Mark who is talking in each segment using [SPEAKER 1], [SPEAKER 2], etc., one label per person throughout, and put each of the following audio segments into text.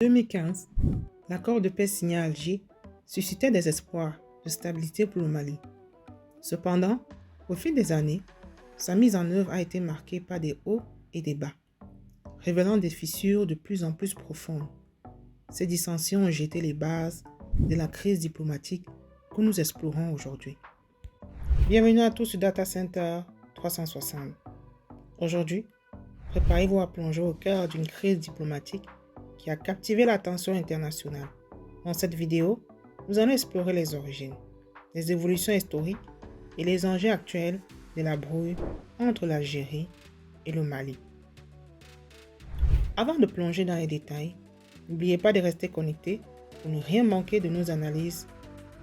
[SPEAKER 1] En 2015, l'accord de paix signé à Alger suscitait des espoirs de stabilité pour le Mali. Cependant, au fil des années, sa mise en œuvre a été marquée par des hauts et des bas, révélant des fissures de plus en plus profondes. Ces dissensions ont jeté les bases de la crise diplomatique que nous explorons aujourd'hui. Bienvenue à tous sur Data Center 360. Aujourd'hui, préparez-vous à plonger au cœur d'une crise diplomatique qui a captivé l'attention internationale. Dans cette vidéo, nous allons explorer les origines, les évolutions historiques et les enjeux actuels de la brouille entre l'Algérie et le Mali. Avant de plonger dans les détails, n'oubliez pas de rester connecté pour ne rien manquer de nos analyses.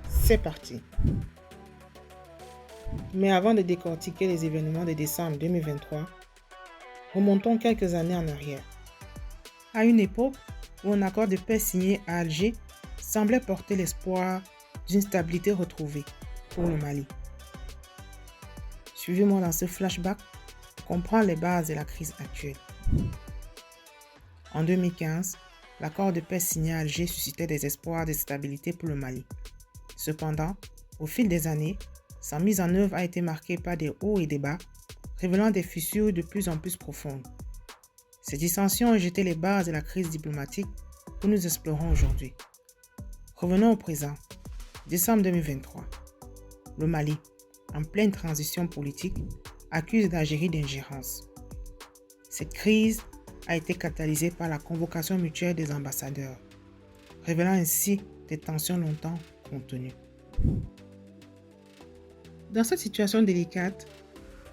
[SPEAKER 1] C'est parti! Mais avant de décortiquer les événements de décembre 2023, remontons quelques années en arrière. À une époque où un accord de paix signé à Alger semblait porter l'espoir d'une stabilité retrouvée pour le Mali. Suivez-moi dans ce flashback pour comprendre les bases de la crise actuelle. En 2015, l'accord de paix signé à Alger suscitait des espoirs de stabilité pour le Mali. Cependant, au fil des années, sa mise en œuvre a été marquée par des hauts et des bas, révélant des fissures de plus en plus profondes. Ces dissensions ont jeté les bases de la crise diplomatique que nous explorons aujourd'hui. Revenons au présent. Décembre 2023. Le Mali, en pleine transition politique, accuse l'Algérie d'ingérence. Cette crise a été catalysée par la convocation mutuelle des ambassadeurs, révélant ainsi des tensions longtemps contenues. Dans cette situation délicate,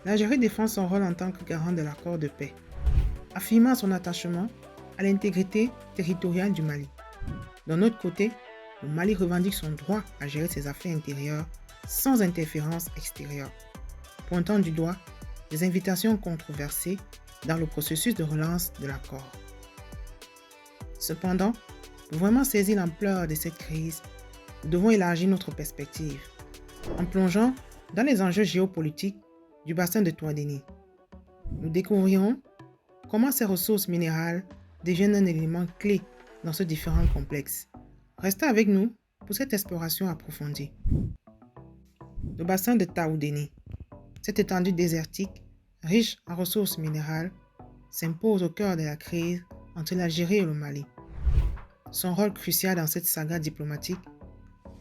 [SPEAKER 1] l'Algérie défend son rôle en tant que garant de l'accord de paix, affirmant son attachement à l'intégrité territoriale du Mali. D'un autre côté, le Mali revendique son droit à gérer ses affaires intérieures sans interférence extérieure, pointant du doigt des invitations controversées dans le processus de relance de l'accord. Cependant, pour vraiment saisir l'ampleur de cette crise, nous devons élargir notre perspective en plongeant dans les enjeux géopolitiques du bassin de Toadéni. Nous découvrirons comment ces ressources minérales deviennent un élément clé dans ce différent complexe. Restez avec nous pour cette exploration approfondie. Le bassin de Taoudéni, cette étendue désertique, riche en ressources minérales, s'impose au cœur de la crise entre l'Algérie et le Mali. Son rôle crucial dans cette saga diplomatique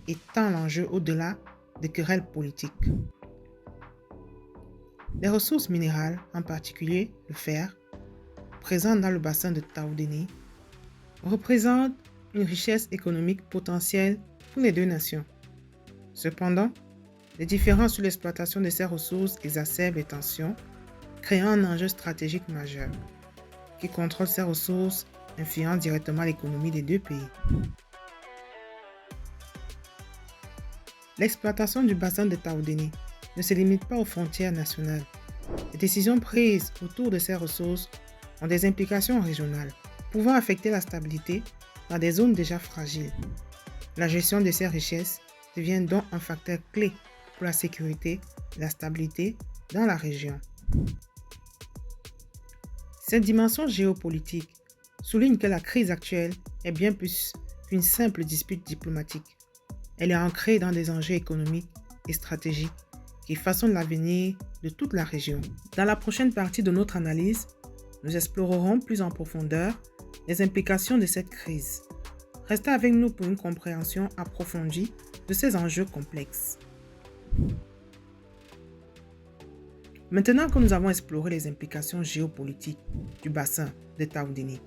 [SPEAKER 1] étend l'enjeu au-delà des querelles politiques. Les ressources minérales, en particulier le fer, présent dans le bassin de Taoudéni, représentent une richesse économique potentielle pour les deux nations. Cependant, les différences sur l'exploitation de ces ressources exacerbent les tensions, créant un enjeu stratégique majeur. Qui contrôle ces ressources influence directement l'économie des deux pays. L'exploitation du bassin de Taoudéni ne se limite pas aux frontières nationales. Les décisions prises autour de ces ressources ont des implications régionales, pouvant affecter la stabilité dans des zones déjà fragiles. La gestion de ces richesses devient donc un facteur clé pour la sécurité et la stabilité dans la région. Cette dimension géopolitique souligne que la crise actuelle est bien plus qu'une simple dispute diplomatique. Elle est ancrée dans des enjeux économiques et stratégiques qui façonnent l'avenir de toute la région. Dans la prochaine partie de notre analyse, nous explorerons plus en profondeur les implications de cette crise. Restez avec nous pour une compréhension approfondie de ces enjeux complexes. Maintenant que nous avons exploré les implications géopolitiques du bassin de Taoudéni,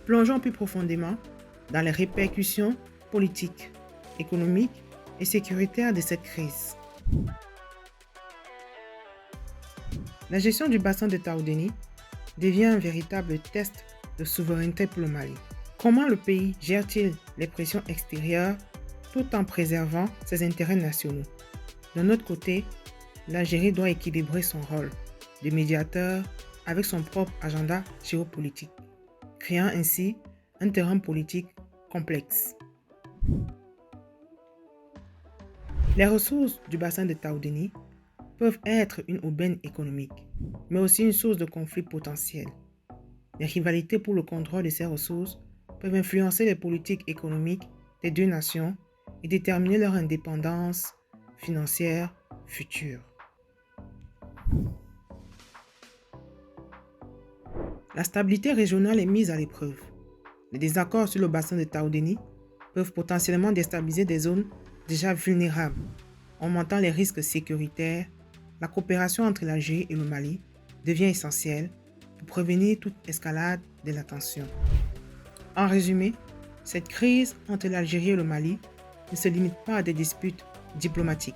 [SPEAKER 1] plongeons plus profondément dans les répercussions politiques, économiques et sécuritaires de cette crise. La gestion du bassin de Taoudéni devient un véritable test de souveraineté pour le Mali. Comment le pays gère-t-il les pressions extérieures tout en préservant ses intérêts nationaux? D'un autre côté, l'Algérie doit équilibrer son rôle de médiateur avec son propre agenda géopolitique, créant ainsi un terrain politique complexe. Les ressources du bassin de Taoudéni peuvent être une aubaine économique, mais aussi une source de conflits potentiels. Les rivalités pour le contrôle de ces ressources peuvent influencer les politiques économiques des deux nations et déterminer leur indépendance financière future. La stabilité régionale est mise à l'épreuve. Les désaccords sur le bassin de Taoudéni peuvent potentiellement déstabiliser des zones déjà vulnérables, augmentant les risques sécuritaires. La coopération entre l'Algérie et le Mali devient essentielle pour prévenir toute escalade de la tension. En résumé, cette crise entre l'Algérie et le Mali ne se limite pas à des disputes diplomatiques.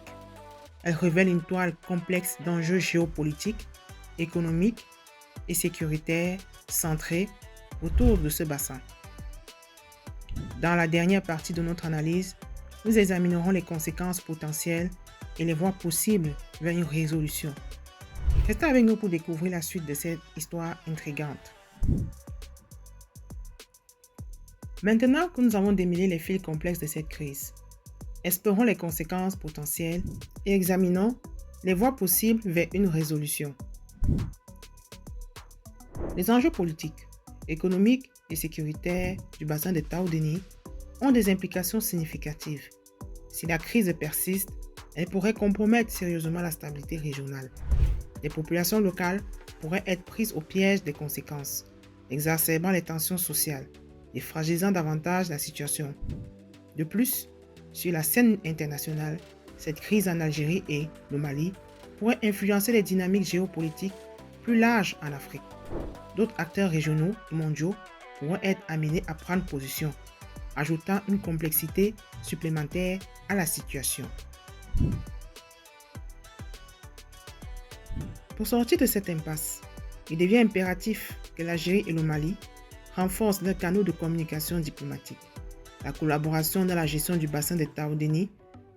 [SPEAKER 1] Elle révèle une toile complexe d'enjeux géopolitiques, économiques et sécuritaires centrés autour de ce bassin. Dans la dernière partie de notre analyse, nous examinerons les conséquences potentielles et les voies possibles vers une résolution. Restez avec nous pour découvrir la suite de cette histoire intrigante. Maintenant que nous avons démêlé les fils complexes de cette crise, explorons les conséquences potentielles et examinons les voies possibles vers une résolution. Les enjeux politiques, économiques et sécuritaires du bassin de Taoudéni ont des implications significatives. Si la crise persiste, elle pourrait compromettre sérieusement la stabilité régionale. Les populations locales pourraient être prises au piège des conséquences, exacerbant les tensions sociales et fragilisant davantage la situation. De plus, sur la scène internationale, cette crise en Algérie et le Mali pourrait influencer les dynamiques géopolitiques plus larges en Afrique. D'autres acteurs régionaux et mondiaux pourront être amenés à prendre position, ajoutant une complexité supplémentaire à la situation. Pour sortir de cette impasse, il devient impératif que l'Algérie et le Mali renforcent leurs canaux de communication diplomatique. La collaboration dans la gestion du bassin de Taoudéni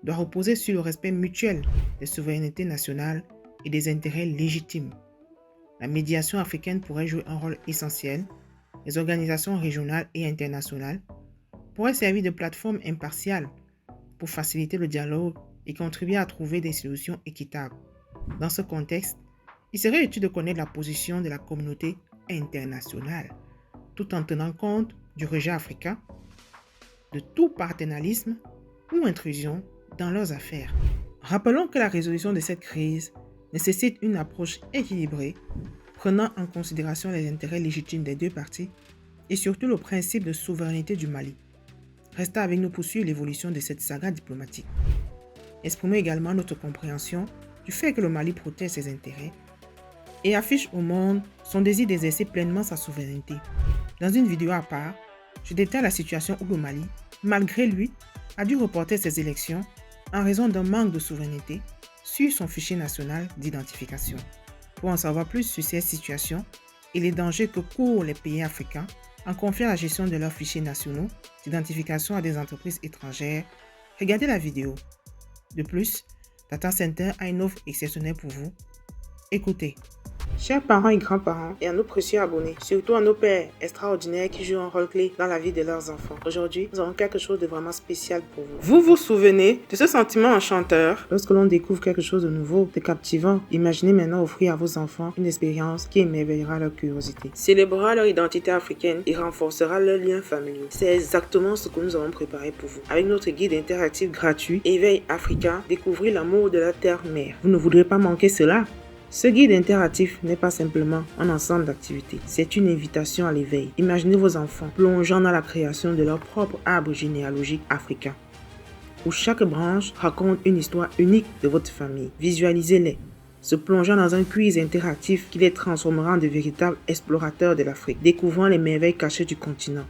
[SPEAKER 1] doit reposer sur le respect mutuel des souverainetés nationales et des intérêts légitimes. La médiation africaine pourrait jouer un rôle essentiel. Les organisations régionales et internationales pourraient servir de plateforme impartiale pour faciliter le dialogue et contribuer à trouver des solutions équitables. Dans ce contexte, il serait utile de connaître la position de la communauté internationale, tout en tenant compte du rejet africain, de tout paternalisme ou intrusion dans leurs affaires. Rappelons que la résolution de cette crise nécessite une approche équilibrée, prenant en considération les intérêts légitimes des deux parties et surtout le principe de souveraineté du Mali. Restez avec nous pour suivre l'évolution de cette saga diplomatique. Exprimons également notre compréhension du fait que le Mali protège ses intérêts et affiche au monde son désir d'exercer pleinement sa souveraineté. Dans une vidéo à part, je détaille la situation où le Mali, malgré lui, a dû reporter ses élections en raison d'un manque de souveraineté sur son fichier national d'identification. Pour en savoir plus sur cette situation et les dangers que courent les pays africains en confiant la gestion de leurs fichiers nationaux d'identification à des entreprises étrangères, regardez la vidéo. De plus, Data Center a une offre exceptionnelle pour vous. Écoutez. Chers parents et grands-parents et à nos précieux abonnés, surtout à nos pères extraordinaires qui jouent un rôle clé dans la vie de leurs enfants. Aujourd'hui, nous avons quelque chose de vraiment spécial pour vous. Vous vous souvenez de ce sentiment enchanteur lorsque l'on découvre quelque chose de nouveau, de captivant? Imaginez maintenant offrir à vos enfants une expérience qui émerveillera leur curiosité, célébrera leur identité africaine et renforcera leurs liens familiaux. C'est exactement ce que nous avons préparé pour vous. Avec notre guide interactif gratuit, Éveil Africain, découvrez l'amour de la terre-mère. Vous ne voudrez pas manquer cela? Ce guide interactif n'est pas simplement un ensemble d'activités, c'est une invitation à l'éveil. Imaginez vos enfants plongeant dans la création de leur propre arbre généalogique africain, où chaque branche raconte une histoire unique de votre famille. Visualisez-les, se plongeant dans un quiz interactif qui les transformera en de véritables explorateurs de l'Afrique, découvrant les merveilles cachées du continent.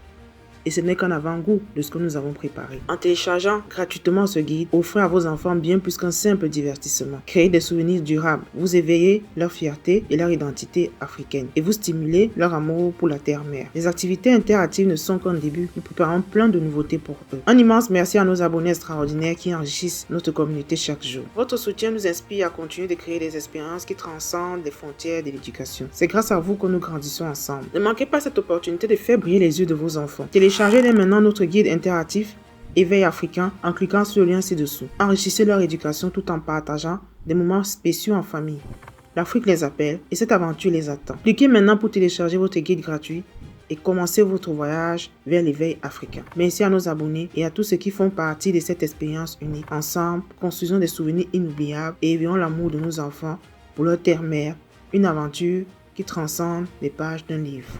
[SPEAKER 1] Et ce n'est qu'un avant-goût de ce que nous avons préparé. En téléchargeant gratuitement ce guide, offrez à vos enfants bien plus qu'un simple divertissement. Créez des souvenirs durables, vous éveillez leur fierté et leur identité africaine et vous stimulez leur amour pour la terre-mère. Les activités interactives ne sont qu'un début, nous préparons plein de nouveautés pour eux. Un immense merci à nos abonnés extraordinaires qui enrichissent notre communauté chaque jour. Votre soutien nous inspire à continuer de créer des expériences qui transcendent les frontières de l'éducation. C'est grâce à vous que nous grandissons ensemble. Ne manquez pas cette opportunité de faire briller les yeux de vos enfants. Téléchargez dès maintenant notre guide interactif Éveil Africain en cliquant sur le lien ci-dessous. Enrichissez leur éducation tout en partageant des moments spéciaux en famille. L'Afrique les appelle et cette aventure les attend. Cliquez maintenant pour télécharger votre guide gratuit et commencez votre voyage vers l'éveil africain. Merci à nos abonnés et à tous ceux qui font partie de cette expérience unique. Ensemble, construisons des souvenirs inoubliables et éveillons l'amour de nos enfants pour leur terre-mère. Une aventure qui transcende les pages d'un livre.